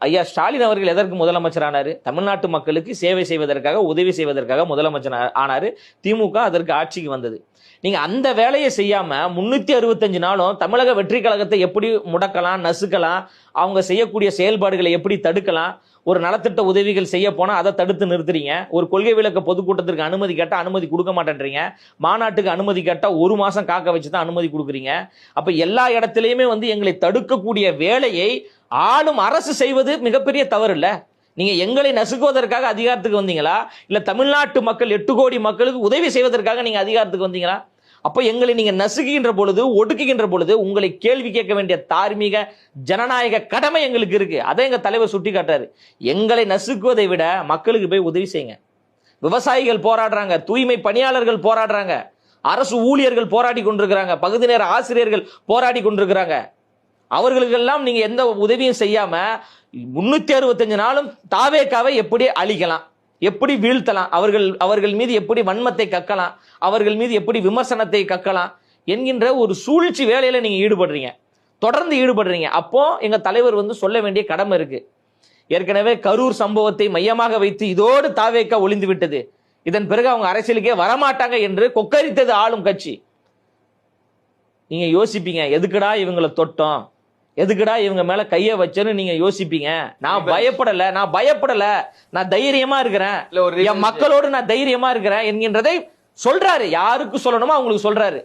ஐயா ஸ்டாலின் அவர்கள் எதற்கு முதலமைச்சர் ஆனாரு? தமிழ்நாட்டு மக்களுக்கு சேவை செய்வதற்காக, உதவி செய்வதற்காக முதலமைச்சர் ஆனாரு. திமுக அதற்கு ஆட்சிக்கு வந்தது. நீங்க அந்த வேலையை செய்யாம 365 நாளும் தமிழக வெற்றி கழகத்தை எப்படி முடக்கலாம், நசுக்கலாம், அவங்க செய்யக்கூடிய செயல்பாடுகளை எப்படி தடுக்கலாம், ஒரு நலத்திட்ட உதவிகள் செய்ய போனா அதை தடுத்து நிறுத்துறீங்க. ஒரு கொள்கை விளக்க பொதுக்கூட்டத்திற்கு அனுமதி கேட்டா அனுமதி கொடுக்க மாட்டேன்றீங்க. மாநாட்டுக்கு அனுமதி கேட்டா 1 மாசம் காக்க வச்சு தான் அனுமதி கொடுக்குறீங்க. அப்ப எல்லா இடத்திலையுமே எங்களை தடுக்கக்கூடிய வேலையை ஆளும் அரசு செய்வது மிகப்பெரிய தவறு இல்ல. நீங்க எங்களை நசுக்குவதற்காக அதிகாரத்துக்கு வந்தீங்களா, இல்ல தமிழ்நாட்டு மக்கள் 8 கோடி மக்களுக்கு உதவி செய்வதற்காக நீங்க அதிகாரத்துக்கு வந்தீங்களா? அப்ப எங்களை நீங்க நசுக்குகின்ற பொழுது, ஒடுக்குகின்ற பொழுது உங்களை கேள்வி கேட்க வேண்டிய தார்மீக ஜனநாயக கடமை எங்களுக்கு இருக்கு. அதை எங்க தலைவர் சுட்டி காட்டாரு. எங்களை நசுக்குவதை விட மக்களுக்கு போய் உதவி செய்யுங்க. விவசாயிகள் போராடுறாங்க, தூய்மை பணியாளர்கள் போராடுறாங்க, அரசு ஊழியர்கள் போராடி கொண்டிருக்கிறாங்க, பகுதி நேர ஆசிரியர்கள் போராடி கொண்டிருக்கிறாங்க. அவர்களுக்கெல்லாம் நீங்க எந்த உதவியும் செய்யாம 365 நாளும் தாவேக்காவை எப்படி அழிக்கலாம், எப்படி வீழ்த்தலாம், அவர்கள் மீது எப்படி வன்மத்தை கக்கலாம், அவர்கள் மீது எப்படி விமர்சனத்தை கக்கலாம் என்கின்ற ஒரு சூழ்ச்சி வேலையில நீங்க ஈடுபடுறீங்க, தொடர்ந்து ஈடுபடுறீங்க. அப்போ எங்க தலைவர் சொல்ல வேண்டிய கடமை இருக்கு. ஏற்கனவே கரூர் சம்பவத்தை மையமாக வைத்து இதோடு தாவேக்கா ஒளிந்து விட்டது, இதன் பிறகு அவங்க அரசியலுக்கே வரமாட்டாங்க என்று கொக்கரித்தது ஆளும் கட்சி. நீங்க யோசிப்பீங்க, எதுக்குடா இவங்களை தொட்டோம், எதுக்குடா இவங்க மேல கைய வச்சேன்னு நீங்க யோசிப்பீங்க. நான் பயப்படல, நான் தைரியமா இருக்கிறேன், என் மக்களோடு நான் தைரியமா இருக்கிறேன் என்கின்றதை சொல்றாரு. யாருக்கு சொல்லணுமோ அவங்களுக்கு சொல்றாரு.